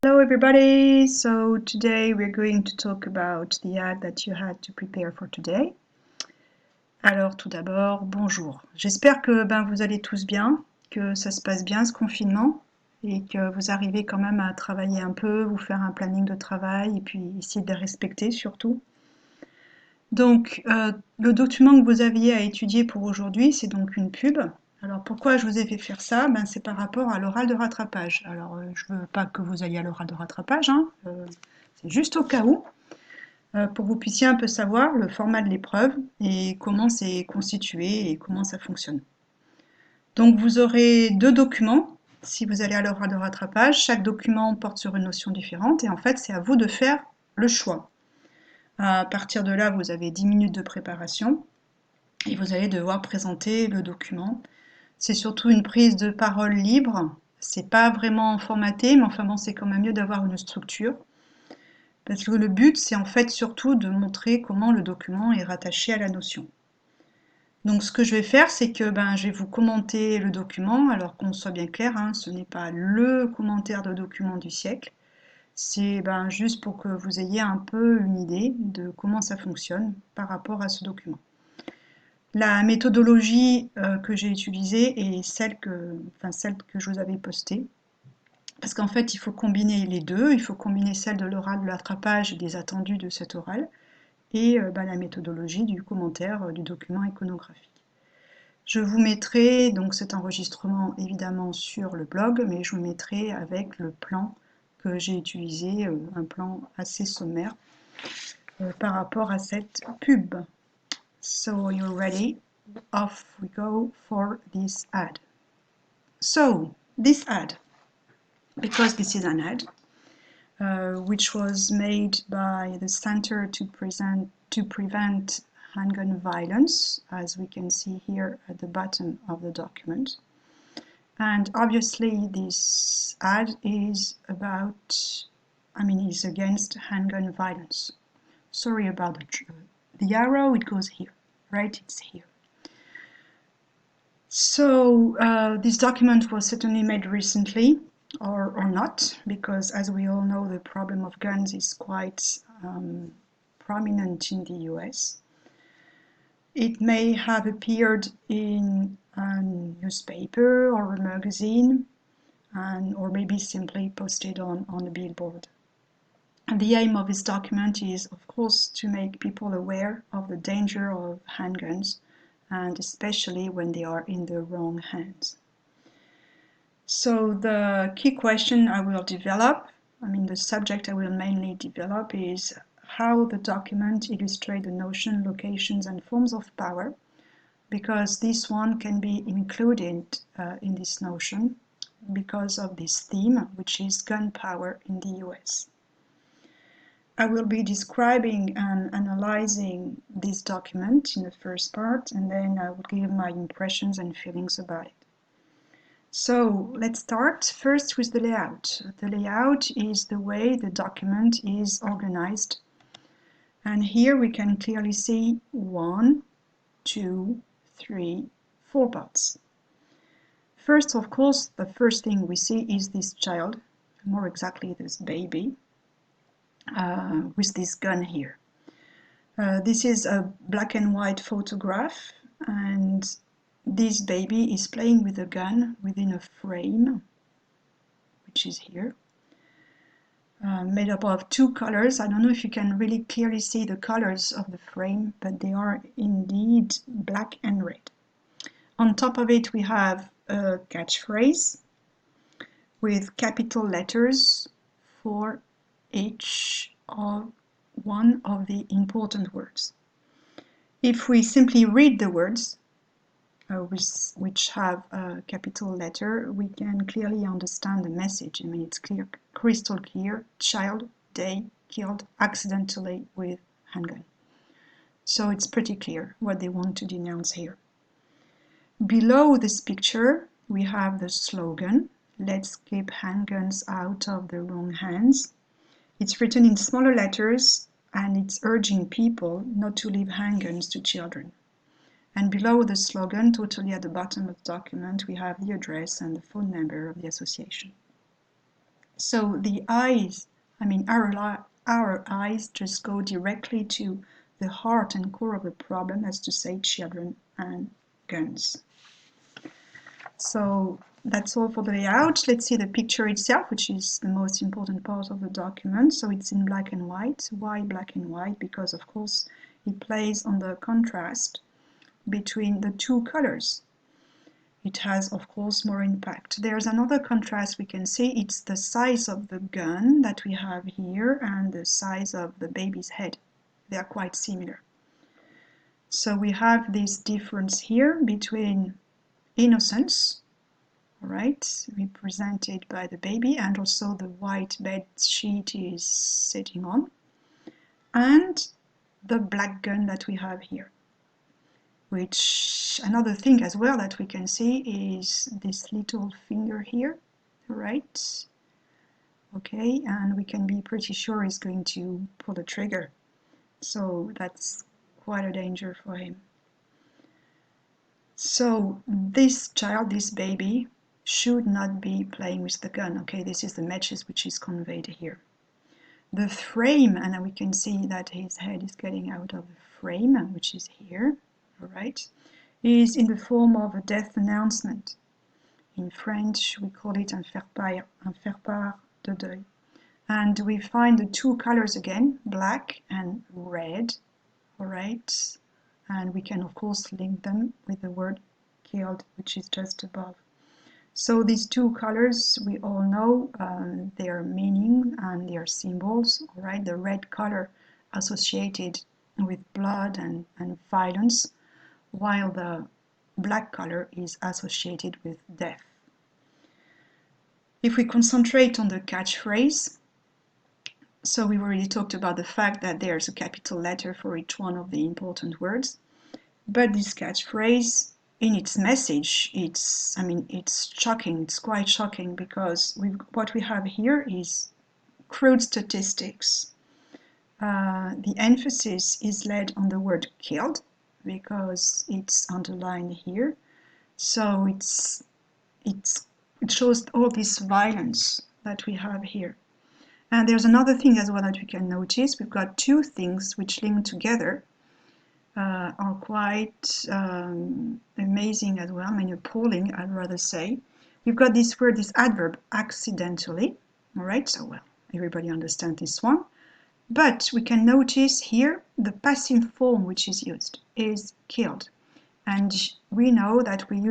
Hello everybody, so today we're going to talk about the ad that you had to prepare for today. Alors tout d'abord, bonjour. J'espère que vous allez tous bien, que ça se passe bien ce confinement et que vous arrivez quand même à travailler un peu, vous faire un planning de travail et puis essayer de les respecter surtout. Donc le document que vous aviez à étudier pour aujourd'hui, c'est donc une pub. Alors pourquoi je vous ai fait faire ça? C'est par rapport à l'oral de rattrapage. Alors je veux pas que vous alliez à l'oral de rattrapage, hein. C'est juste au cas où, pour que vous puissiez un peu savoir le format de l'épreuve et comment c'est constitué et comment ça fonctionne. Donc vous aurez deux documents si vous allez à l'oral de rattrapage. Chaque document porte sur une notion différente et en fait c'est à vous de faire le choix. À partir de là, vous avez 10 minutes de préparation et vous allez devoir présenter le document. C'est surtout une prise de parole libre. C'est pas vraiment formaté, mais enfin bon, c'est quand même mieux d'avoir une structure. Parce que le but, c'est en fait surtout de montrer comment le document est rattaché à la notion. Donc ce que je vais faire, c'est que je vais vous commenter le document, alors qu'on soit bien clair, hein, ce n'est pas le commentaire de document du siècle. C'est juste pour que vous ayez un peu une idée de comment ça fonctionne par rapport à ce document. La méthodologie que j'ai utilisée est celle que je vous avais postée. Parce qu'en fait, il faut combiner les deux. Il faut combiner celle de l'oral de l'attrapage et des attendus de cet oral et la méthodologie du commentaire du document iconographique. Je vous mettrai donc cet enregistrement évidemment sur le blog, mais je vous mettrai avec le plan que j'ai utilisé, un plan assez sommaire par rapport à cette pub. So you're ready? Off we go for this ad. So this ad, because this is an ad, which was made by the Center to Prevent Handgun Violence, as we can see here at the bottom of the document. And obviously this ad is is against handgun violence. Sorry about the arrow, it goes here, right? It's here. So this document was certainly made recently, or not, because as we all know, the problem of guns is quite prominent in the US. It may have appeared in a newspaper or a magazine, or maybe simply posted on a billboard. And the aim of this document is, of course, to make people aware of the danger of handguns, and especially when they are in the wrong hands. So the key question I will develop, the subject I will mainly develop is how the document illustrates the notion, locations, and forms of power, because this one can be included in this notion because of this theme, which is gun power in the US. I will be describing and analyzing this document in the first part, and then I will give my impressions and feelings about it. So let's start first with the layout. The layout is the way the document is organized. And here we can clearly see 1, 2, 3, 4 parts. First, of course, the first thing we see is this child, more exactly this baby, with this gun here. This is a black and white photograph, and this baby is playing with a gun within a frame, which is here, made up of two colors. I don't know if you can really clearly see the colors of the frame, but they are indeed black and red. On top of it, we have a catchphrase with capital letters for each of one of the important words. If we simply read the words, which have a capital letter, we can clearly understand the message. It's clear, crystal clear: child, day, killed accidentally with handgun. So it's pretty clear what they want to denounce here. Below this picture, we have the slogan, "Let's keep handguns out of the wrong hands." It's written in smaller letters, and it's urging people not to leave handguns to children. And below the slogan, totally at the bottom of the document, we have the address and the phone number of the association. So the eyes, our eyes just go directly to the heart and core of the problem, as to say children and guns. So that's all for the layout. Let's see the picture itself, which is the most important part of the document. So it's in black and white. Why black and white? Because of course it plays on the contrast between the two colors. It has of course more impact. There's another contrast we can see. It's the size of the gun that we have here and the size of the baby's head. They are quite similar. So we have this difference here between innocence, right, represented by the baby, and also the white bed sheet is sitting on, and the black gun that we have here. Which another thing as well that we can see is this little finger here, right? Okay, and we can be pretty sure he's going to pull the trigger. So that's quite a danger for him. So this child, this baby, should not be playing with the gun. Okay, this is the message which is conveyed here. The frame, and we can see that his head is getting out of the frame, which is here, all right, is in the form of a death announcement. In French, we call it un faire-part de deuil. And we find the two colors again, black and red, all right, and we can of course link them with the word killed, which is just above. So these two colors, we all know their meaning and their symbols, all right? The red color associated with blood and violence, while the black color is associated with death. If we concentrate on the catchphrase, so we already talked about the fact that there's a capital letter for each one of the important words, but this catchphrase, in its message, it's shocking. It's quite shocking because what we have here is crude statistics. The emphasis is laid on the word killed because it's underlined here. So it shows all this violence that we have here. And there's another thing as well that we can notice. We've got two things which link together. Are quite amazing as well, appalling, I'd rather say. We've got this word, this adverb, accidentally, all right, so well, everybody understands this one, but we can notice here the passive form which is used is killed, and we know that when we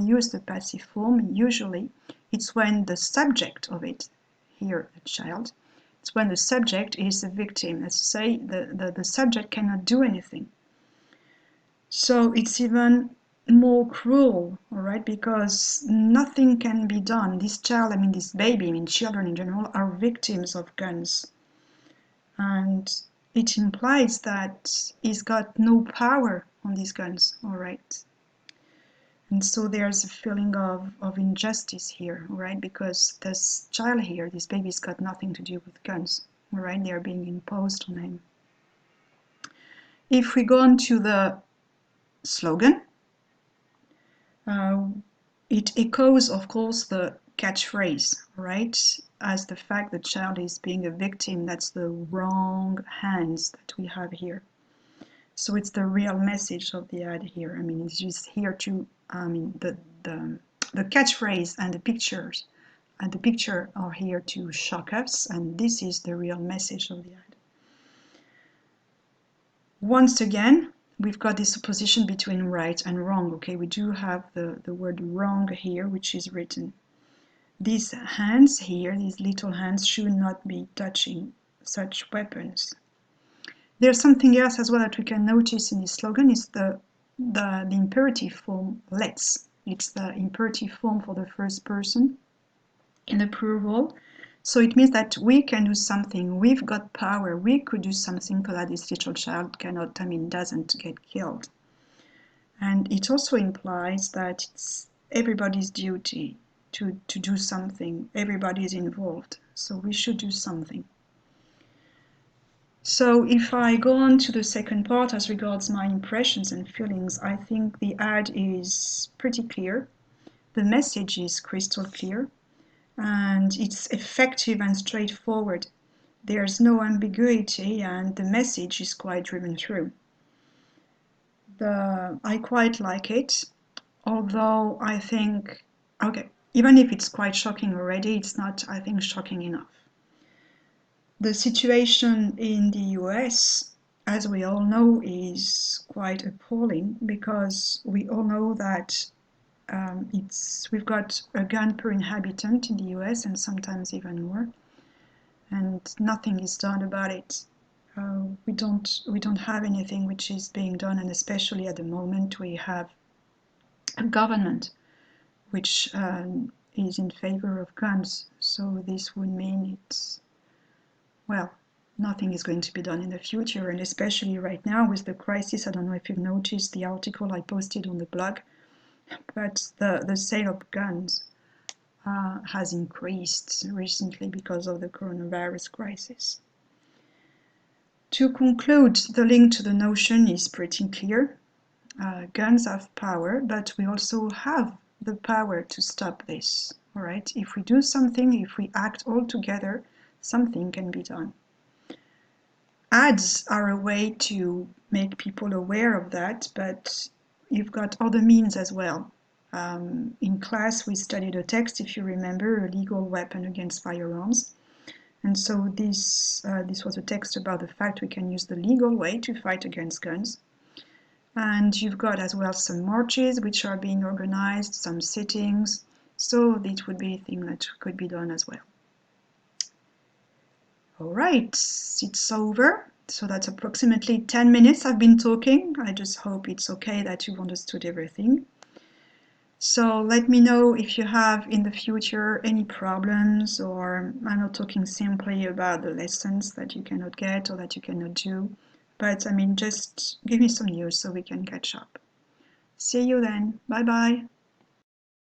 use the passive form, usually it's when the subject of it, here a child, it's when the subject is the victim. Let's say the subject cannot do anything. So it's even more cruel, all right, because nothing can be done. This child, this baby, children in general, are victims of guns. And it implies that he's got no power on these guns, all right. And so there's a feeling of injustice here, all right, because this child here, this baby's got nothing to do with guns, all right, they are being imposed on him. If we go on to the slogan, it echoes, of course, the catchphrase, right, as the fact the child is being a victim. That's the wrong hands that we have here. So it's the real message of the ad here. It's just here to, the catchphrase and the pictures and the picture are here to shock us, and this is the real message of the ad. Once again, we've got this opposition between right and wrong. Okay, we do have the word wrong here, which is written. These hands here, these little hands, should not be touching such weapons. There's something else as well that we can notice in this slogan, is the imperative form let's. It's the imperative form for the first person in the plural. So it means that we can do something, we've got power, we could do something so that this little child doesn't get killed. And it also implies that it's everybody's duty to do something, everybody is involved, so we should do something. So if I go on to the second part as regards my impressions and feelings, I think the ad is pretty clear. The message is crystal clear. and it's effective and straightforward. There's no ambiguity, and the message is quite driven through. I quite like it, although I think, okay, even if it's quite shocking already, it's not, I think, shocking enough. The situation in the US, as we all know, is quite appalling because we all know that we've got a gun per inhabitant in the US and sometimes even more, and nothing is done about it. We don't have anything which is being done, and especially at the moment we have a government which is in favor of guns. So this would mean well, nothing is going to be done in the future, and especially right now with the crisis. I don't know if you've noticed the article I posted on the blog, but the sale of guns has increased recently because of the coronavirus crisis. To conclude, the link to the notion is pretty clear. Guns have power, but we also have the power to stop this. All right? If we do something, if we act all together, something can be done. Ads are a way to make people aware of that, but you've got other means as well. In class, we studied a text, if you remember, a legal weapon against firearms. And so this was a text about the fact we can use the legal way to fight against guns. And you've got as well some marches which are being organized, some sittings. So it would be a thing that could be done as well. All right, it's over. So that's approximately 10 minutes I've been talking. I just hope it's okay that you've understood everything. So let me know if you have in the future any problems, or I'm not talking simply about the lessons that you cannot get or that you cannot do, but I mean, just give me some news so we can catch up. See you then. Bye bye.